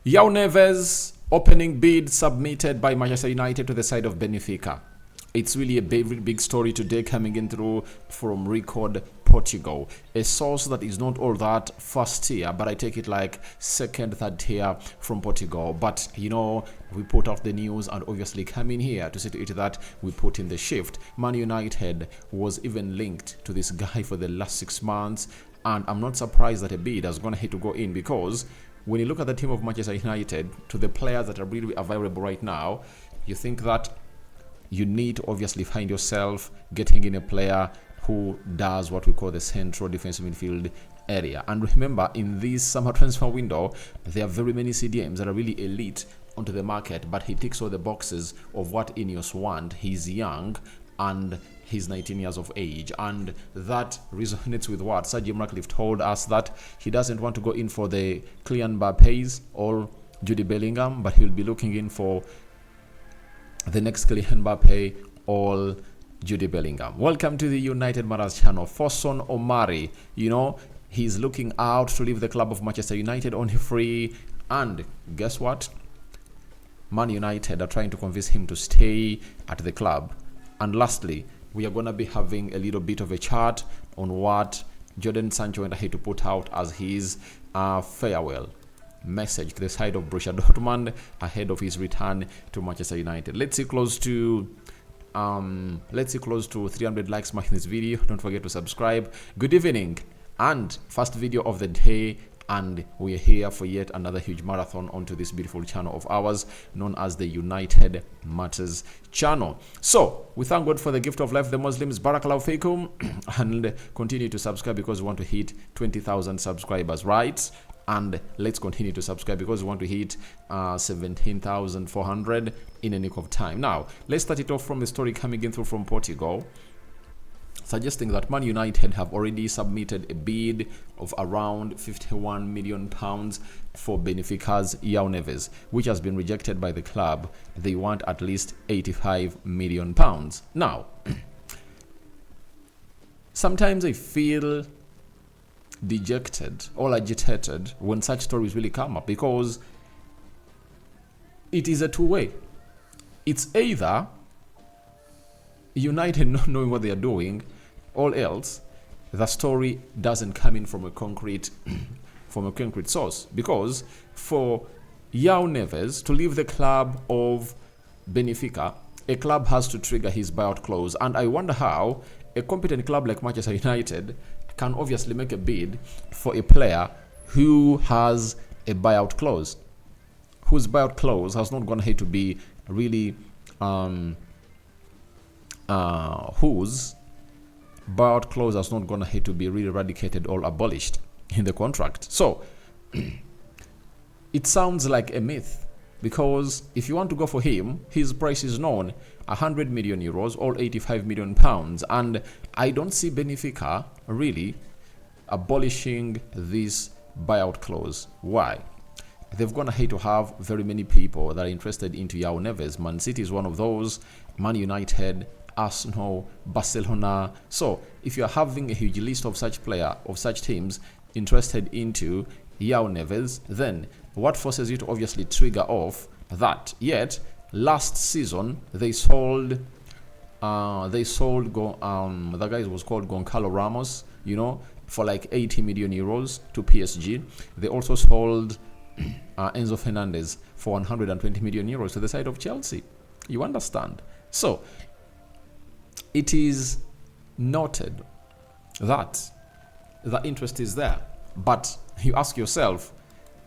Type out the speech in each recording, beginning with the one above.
Joao Neves opening bid submitted by Manchester United to the side of Benfica. It's really a big story today coming in through from Record Portugal. A source that is not all that first tier, but I take it like second, third tier from Portugal. But we put out the news and obviously come in here to see to it that we put in the shift. Man United was even linked to this guy for the last 6 months, and I'm not surprised that a bid has gone ahead to go in, because when you look at the team of Manchester United, to the players that are really available right now, you think that you need to obviously find yourself getting in a player who does what we call the central defensive midfield area. And remember, in this summer transfer window, there are very many CDMs that are really elite onto the market, but he ticks all the boxes of what Ineos want. He's young and he's 19 years of age, and that resonates with what Sir Jim Ratcliffe told us, that he doesn't want to go in for the Kylian Mbappe's or Jude Bellingham, but he'll be looking in for the next Kylian Mbappe or Jude Bellingham. Welcome to the United Matters channel. Forson Omari, he's looking out to leave the club of Manchester United on free, and guess what? Man United are trying to convince him to stay at the club. And lastly, we are going to be having a little bit of a chat on what Jadon Sancho went ahead to put out as his farewell message to the side of Borussia Dortmund ahead of his return to Manchester United. Let's see close to 300 likes smashing this video. Don't forget to subscribe. Good evening, and first video of the day, and we're here for yet another huge marathon onto this beautiful channel of ours known as the United Matters channel. So we thank God for the gift of life, the Muslims. Barakallahu feekum, and continue to subscribe because we want to hit 20,000 subscribers, right? And let's continue to subscribe because we want to hit 17,400 in a nick of time. Now let's start it off from the story coming in through from Portugal, suggesting that Man United have already submitted a bid of around £51 million for Benfica's Joao Neves, which has been rejected by the club. They want at least £85 million. Now, sometimes I feel dejected or agitated when such stories really come up, because it is a two-way. It's either United not knowing what they are doing, or else the story doesn't come in from a concrete source. Because for Joao Neves to leave the club of Benfica, a club has to trigger his buyout clause, and I wonder how a competent club like Manchester United can obviously make a bid for a player who has a buyout clause, whose buyout clause has not gone ahead to be really whose buyout clause has not gone ahead to be really eradicated or abolished in the contract. So it sounds like a myth, because if you want to go for him, his price is known, 100 million euros or 85 million pounds, and I don't see Benfica really abolishing this buyout clause. Why? They've gone ahead to have very many people that are interested into Joao Neves. Man City is one of those, Man United, Arsenal, Barcelona. So if you're having a huge list of such teams interested into Joao Neves, then what forces you to obviously trigger off that? Yet last season they sold the guy was called Goncalo Ramos, for like 80 million euros to PSG. They also sold Enzo Fernandez for 120 million euros to the side of Chelsea. You understand? So it is noted that the interest is there, but you ask yourself,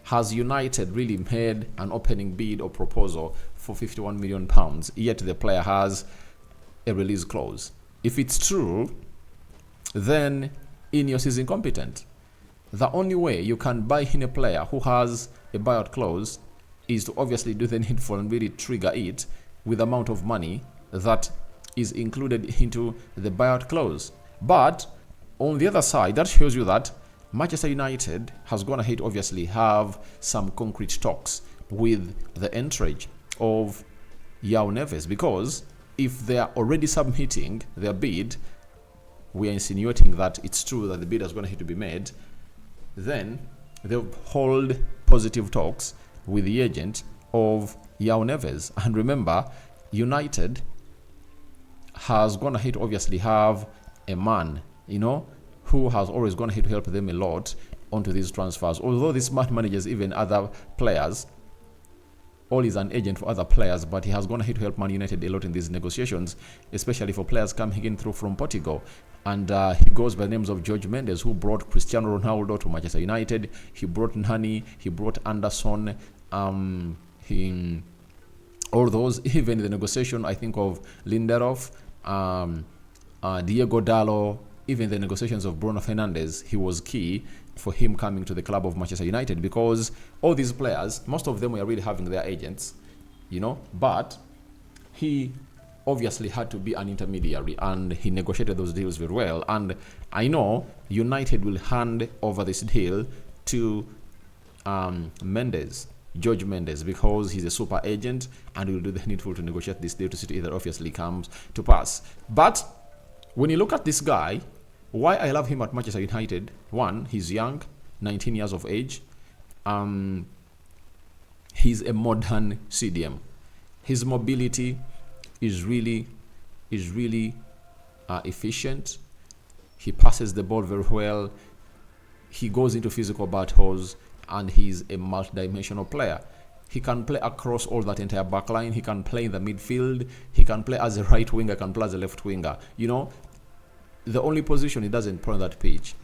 has United really made an opening bid or proposal for £51 million, yet the player has a release clause? If it's true, then Ineos is incompetent. The only way you can buy in a player who has a buyout clause is to obviously do the needful and really trigger it with the amount of money that is included into the buyout clause. But on the other side, that shows you that Manchester United has gone ahead to obviously have some concrete talks with the entourage of Joao Neves, because if they are already submitting their bid, we are insinuating that it's true that the bid is going to have to be made, then they'll hold positive talks with the agent of Joao Neves. And remember, United has gone ahead to obviously have a man, who has always gone ahead to help them a lot onto these transfers. Although this man manages even other players, all is an agent for other players, but he has gone ahead to help Man United a lot in these negotiations, especially for players coming in through from Portugal. And he goes by the names of Joao Mendes, who brought Cristiano Ronaldo to Manchester United. He brought Nani, he brought Anderson, all those, even the negotiation, I think, of Lindelof, Diego Dallo, even the negotiations of Bruno Fernandes. He was key for him coming to the club of Manchester United, because all these players, most of them were really having their agents, but he obviously had to be an intermediary, and he negotiated those deals very well. And I know United will hand over this deal to Mendes, Joao Mendes, because he's a super agent and will do the needful to negotiate this deal to see if it obviously comes to pass. But when you look at this guy, why I love him at Manchester United: one, he's young, 19 years of age. He's a modern CDM. His mobility is really efficient. He passes the ball very well. He goes into physical battles, and he's a multi-dimensional player. He can play across all that entire back line. He can play in the midfield. He can play as a right winger, can play as a left winger. The only position he doesn't play on that pitch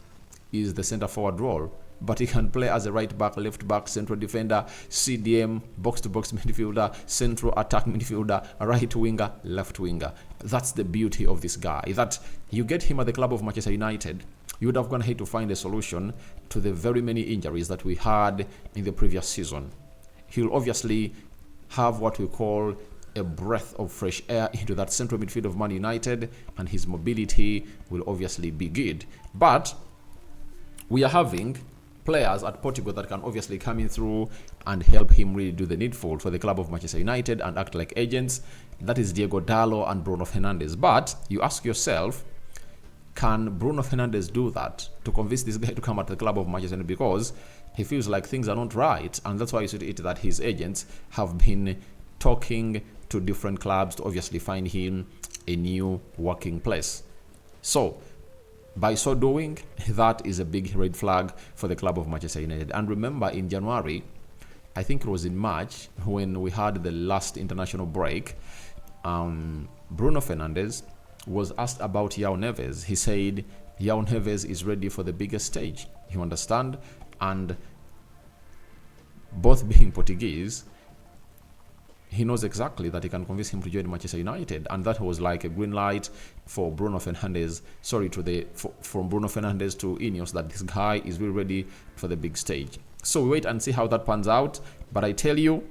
is the center forward role, but he can play as a right back, left back, central defender, CDM, box-to-box midfielder, central attack midfielder, right winger, left winger. That's the beauty of this guy, that you get him at the club of Manchester United, you would have gone ahead to find a solution to the very many injuries that we had in the previous season. He'll obviously have what we call a breath of fresh air into that central midfield of Man United, and his mobility will obviously be good. But we are having players at Portugal that can obviously come in through and help him really do the needful for the club of Manchester United and act like agents. That is Diego Dallo and Bruno Fernandes. But you ask yourself, can Bruno Fernandes do that to convince this guy to come at the club of Manchester United? Because he feels like things are not right, and that's why you see it that his agents have been talking to different clubs to obviously find him a new working place. So by so doing, that is a big red flag for the club of Manchester United. And remember, in January, I think it was in March, when we had the last international break, Bruno Fernandes was asked about Joao Neves. He said Joao Neves is ready for the biggest stage, you understand? And both being Portuguese, he knows exactly that he can convince him to join Manchester United, and that was like a green light for Bruno Fernandes. From Bruno Fernandes to Ineos, that this guy is really ready for the big stage. So we wait and see how that pans out. But I tell you,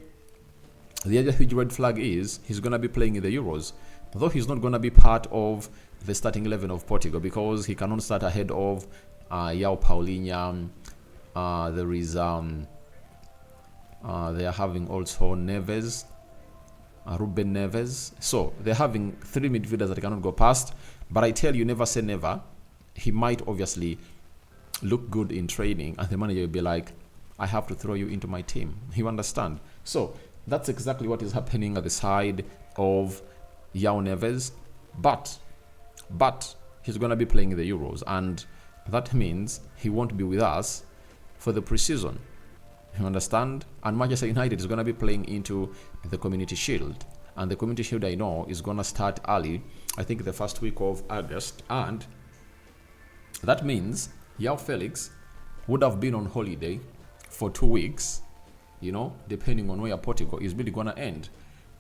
the other huge red flag is he's going to be playing in the Euros, though he's not going to be part of the starting 11 of Portugal, because he cannot start ahead of Joao Paulinho. There is they are having also Neves. Ruben Neves. So they're having three midfielders that cannot go past. But I tell you, never say never. He might obviously look good in training, and the manager will be like, I have to throw you into my team. You understand? So that's exactly what is happening at the side of Joao Neves. But he's going to be playing in the Euros, and that means he won't be with us for the preseason. You understand? And Manchester United is going to be playing into the Community Shield. And the Community Shield, I know, is going to start early. I think the first week of August. And that means Joao Felix would have been on holiday for 2 weeks, depending on where Portugal is really going to end.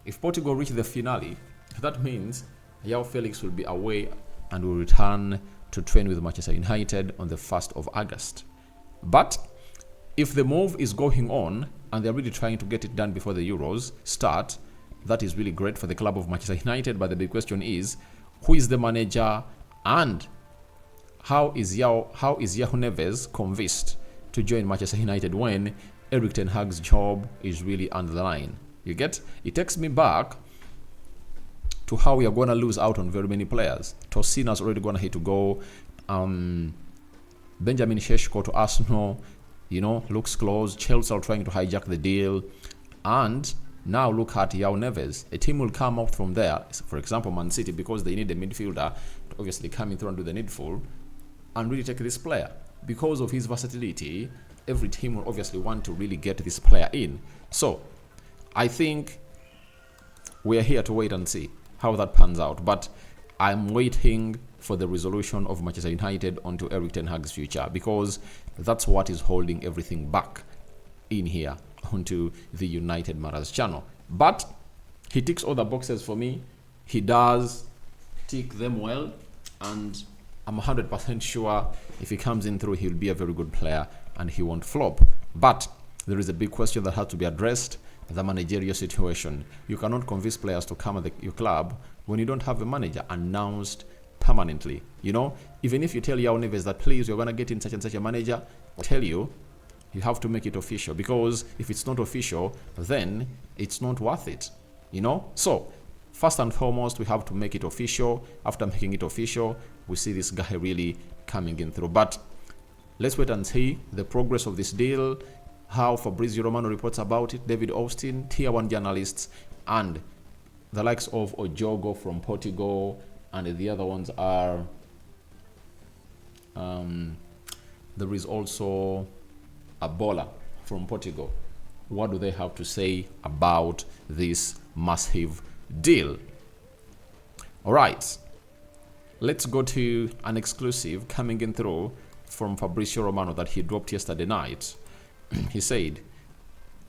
If Portugal reach the finale, that means Joao Felix will be away and will return to train with Manchester United on the 1st of August. But if the move is going on and they're really trying to get it done before the Euros start, that is really great for the club of Manchester United. But the big question is, who is the manager, and how is Joao Neves convinced to join Manchester United when Erik ten Hag's job is really under the line? You get? It takes me back to how we are going to lose out on very many players. Tosin's already going to hate to go. Benjamin Šeško to Arsenal. looks close. Chelsea are trying to hijack the deal. And now look at Joao Neves. A team will come out from there. For example, Man City, because they need a midfielder to obviously come in through and do the needful and really take this player. Because of his versatility, every team will obviously want to really get this player in. So, I think we are here to wait and see how that pans out. But I'm waiting for the resolution of Manchester United onto Erik ten Hag's future, because that's what is holding everything back in here onto the United Matters channel. But he ticks all the boxes for me. He does tick them well, and I'm 100% sure if he comes in through, he'll be a very good player and he won't flop. But there is a big question that has to be addressed: the managerial situation. You cannot convince players to come at your club when you don't have a manager announced permanently. Even if you tell Joao Neves that, please, you're going to get in such and such a manager, I tell you, you have to make it official, because if it's not official, then it's not worth it. So first and foremost, we have to make it official. After making it official, we see this guy really coming in through. But let's wait and see the progress of this deal, how Fabrizio Romano reports about it, David Austin, Tier 1 journalists, and the likes of Ojogo from Portugal, and the other ones are there is also Abola from Portugal. What do they have to say about this massive deal? All right, let's go to an exclusive coming in through from Fabrizio Romano that he dropped yesterday night. He said,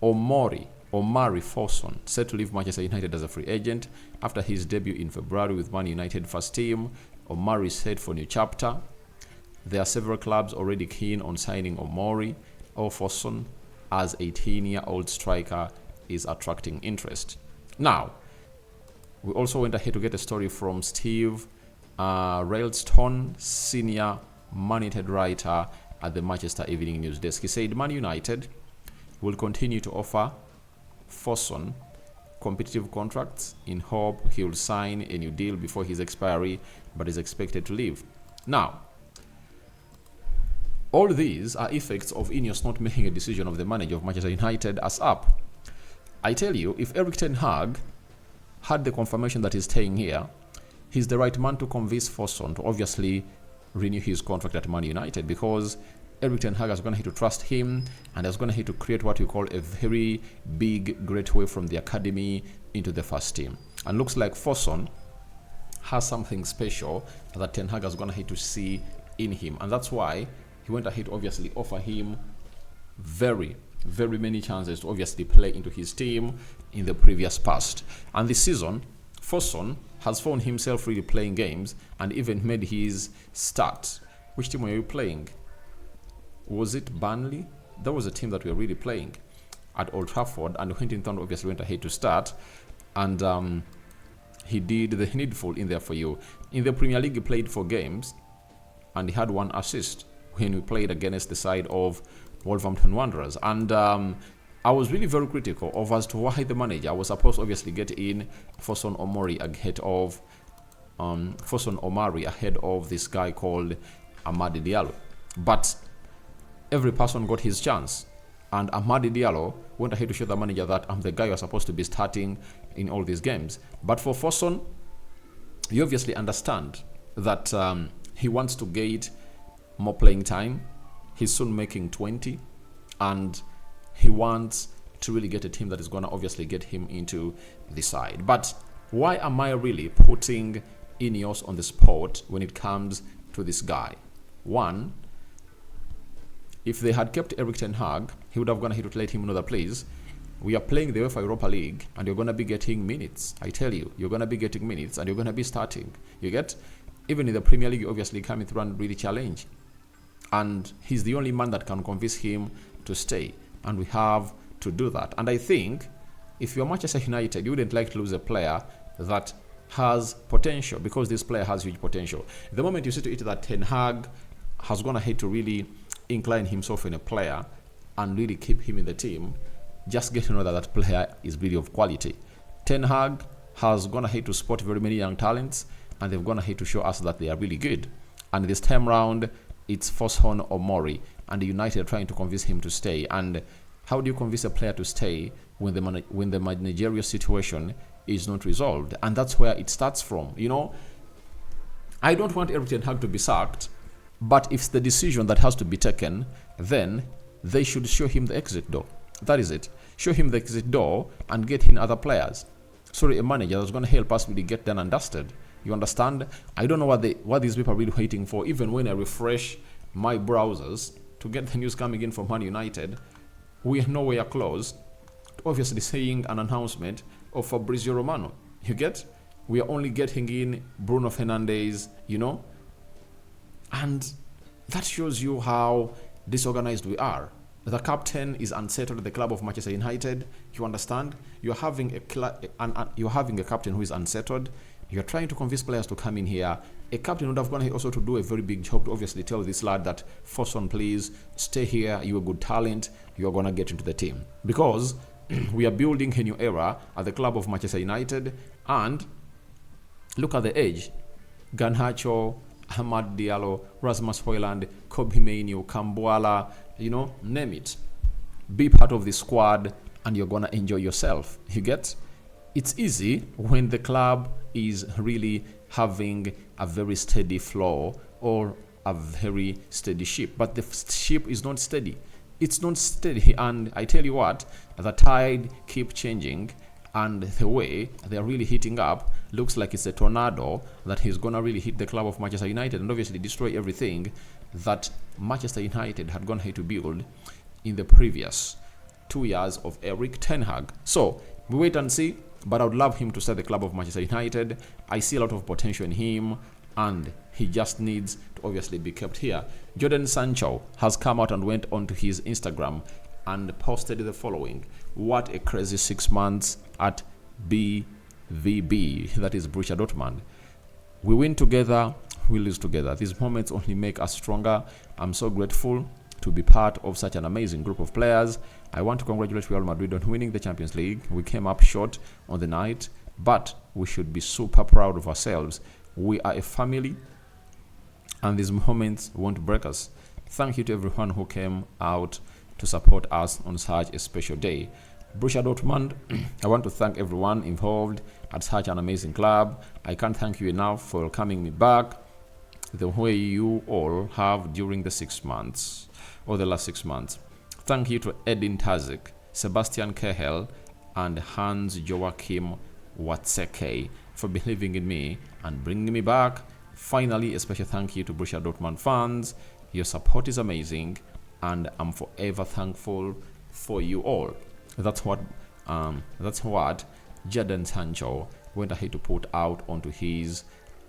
Omari Forson set to leave Manchester United as a free agent after his debut in February with Man United first team. Omari is set for a new chapter. There are several clubs already keen on signing Omari or Forson, as a 18-year-old striker is attracting interest. Now, we also went ahead to get a story from Steve Railstone, senior Man United writer at the Manchester Evening News Desk. He said Man United will continue to offer Forson competitive contracts in hope he will sign a new deal before his expiry, but is expected to leave. Now, all these are effects of Ineos not making a decision of the manager of Manchester United as up. I tell you, if Erik ten Hag had the confirmation that he's staying here, he's the right man to convince Forson to obviously renew his contract at Man United, because Erik ten Hag is going to have to trust him, and is going to have to create what you call a very big, great way from the academy into the first team. And looks like Forson has something special that ten Hag is going to have to see in him, and that's why he went ahead to obviously offer him very, very many chances to obviously play into his team in the previous past. And this season, Forson has found himself really playing games and even made his start. Which team were you playing? Was it Burnley? That was a team that we were really playing at Old Trafford, and Huntington obviously went ahead to start, and he did the needful in there for you. In the Premier League, he played 4 games and he had 1 assist when we played against the side of Wolverhampton Wanderers. And I was really very critical of as to why the manager was supposed to obviously get in Forson Omari ahead of this guy called Amadi Diallo. But every person got his chance, and Amadi Diallo went ahead to show the manager that I'm the guy you're supposed to be starting in all these games. But for Forson, you obviously understand that he wants to get more playing time. He's soon making 20, and he wants to really get a team that is going to obviously get him into the side. But why am I really putting Ineos on the spot when it comes to this guy? One, if they had kept Erik ten Hag, he would have gone ahead to let him know that, please, we are playing the UEFA Europa League and you're going to be getting minutes. I tell you, you're going to be getting minutes and you're going to be starting. You get? Even in the Premier League, you obviously coming through and really challenge. And he's the only man that can convince him to stay. And we have to do that. And I think if you're Manchester United, you wouldn't like to lose a player that has potential, because this player has huge potential. The moment you see to it that Ten Hag has gone ahead to really incline himself in a player and really keep him in the team, just get to know that that player is really of quality. Ten Hag has gone ahead to spot very many young talents, and they've gone ahead to show us that they are really good. And this time round, it's Forson Omari, and United are trying to convince him to stay. And how do you convince a player to stay when the managerial situation is not resolved? And that's where it starts from. I don't want Erik ten Hag to be sacked, but if it's the decision that has to be taken, then they should show him the exit door. That is it. Show him the exit door and get in other players. Sorry, a manager that's going to help us really get done and dusted. You understand? I don't know what these people are really waiting for. Even when I refresh my browsers to get the news coming in from Man United, we are nowhere close to obviously seeing an announcement of Fabrizio Romano. You get? We are only getting in Bruno Fernandes, and that shows you how disorganized we are. The captain is unsettled at the club of Manchester United. You understand? You're having a captain who is unsettled. You're trying to convince players to come in here. A captain would have gone here also to do a very big job to obviously tell this lad that, Forson, please stay here. You're a good talent. You're going to get into the team. Because we are building a new era at the club of Manchester United. And look at the age. Garnacho, Ahmad Diallo, Rasmus Højlund, Kobe Mainoo, Kambuala, name it. Be part of the squad and you're going to enjoy yourself. You get? It's easy when the club is really having a very steady flow or a very steady ship. But the ship is not steady. It's not steady. And I tell you what, the tide keep changing. And the way they're really heating up looks like it's a tornado that is going to really hit the club of Manchester United and obviously destroy everything that Manchester United had gone here to build in the previous 2 years of Erik ten Hag. So we wait and see, but I would love him to stay the club of Manchester United. I see a lot of potential in him, and he just needs to obviously be kept here. Jadon Sancho has come out and went onto his Instagram and posted the following: what a crazy 6 months at BVB, that is Borussia Dortmund. We win together, we lose together. These moments only make us stronger. I'm so grateful to be part of such an amazing group of players. I want to congratulate Real Madrid on winning the Champions League. We came up short on the night, but we should be super proud of ourselves. We are a family, and these moments won't break us. Thank you to everyone who came out to support us on such a special day. Borussia Dortmund, I want to thank everyone involved at such an amazing club. I can't thank you enough for welcoming me back the way you all have during the 6 months, or the last 6 months. Thank you to Edin Terzic, Sebastian Kehel, and Hans Joachim Watzeke for believing in me and bringing me back. Finally, a special thank you to Borussia Dortmund fans. Your support is amazing, and I'm forever thankful for you all. That's what Jadon Sancho went ahead to put out onto his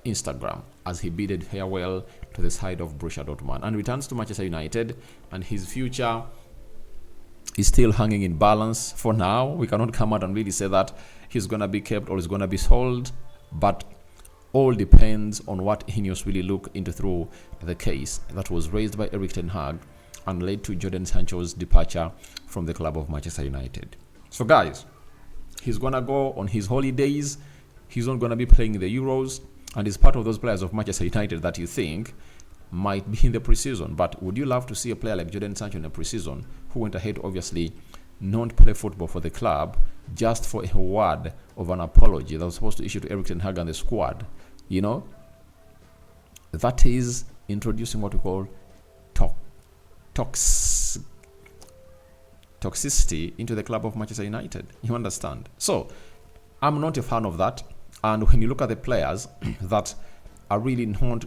Instagram as he bidded farewell to the side of Borussia Dortmund and returns to Manchester United, and his future is still hanging in balance for now. We cannot come out and really say that he's going to be kept or he's going to be sold, but all depends on what Ineos really look into through the case that was raised by Erik ten Hag and led to Jadon Sancho's departure from the club of Manchester United. So guys, he's going to go on his holidays. He's not going to be playing in the Euros, and he's part of those players of Manchester United that you think might be in the preseason. But would you love to see a player like Jadon Sancho in the preseason who went ahead, obviously, not play football for the club just for a word of an apology that was supposed to issue to Erik ten Hag and the squad? That is introducing what we call toxicity into the club of Manchester United. You understand? So I'm not a fan of that. And when you look at the players that are really not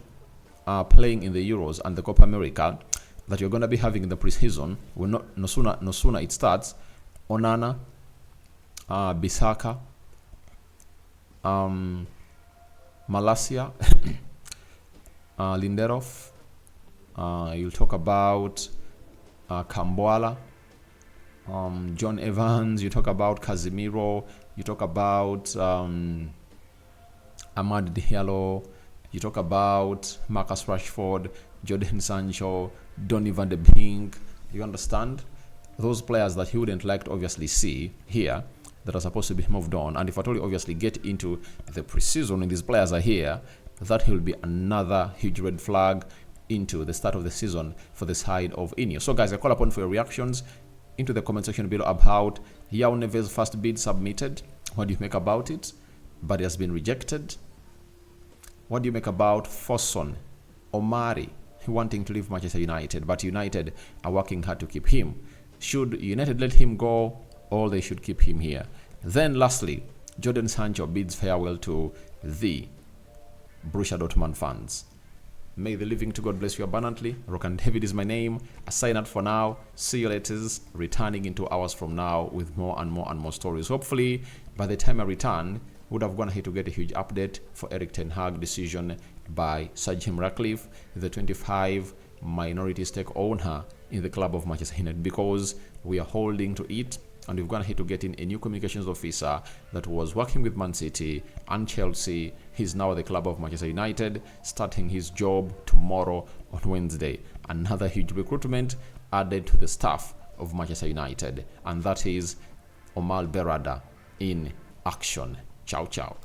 playing in the Euros and the Copa America that you're going to be having in the preseason, no sooner it starts, Onana, Bissaka, Malacia, Lindelof, you'll talk about Kambuala, John Evans, you talk about Casemiro, you talk about Amad Diallo, you talk about Marcus Rashford, Jadon Sancho, Donny van de Beek. You understand? Those players that he wouldn't like to obviously see here that are supposed to be moved on. And if at all you obviously get into the preseason and these players are here, that will be another huge red flag into the start of the season for the side of Ineos. So guys, I call upon for your reactions into the comment section below about Joao Neves' first bid submitted. What do you make about it? But it has been rejected. What do you make about Forson, Omari, wanting to leave Manchester United, but United are working hard to keep him? Should United let him go, or they should keep him here? Then lastly, Jadon Sancho bids farewell to the Borussia Dortmund fans. May the living to God bless you abundantly. Rokan David is my name. I sign out for now. See you later. Returning in 2 hours from now with more and more and more stories. Hopefully, by the time I return, would have gone ahead to get a huge update for Eric Ten Hag decision by Sir Jim Ratcliffe, the 25 minority stake owner in the club of Manchester United, because we are holding to it. And we've gone ahead to get in a new communications officer that was working with Man City and Chelsea. He's now at the club of Manchester United, starting his job tomorrow on Wednesday. Another huge recruitment added to the staff of Manchester United, and that is Omar Berrada in action. Ciao, ciao.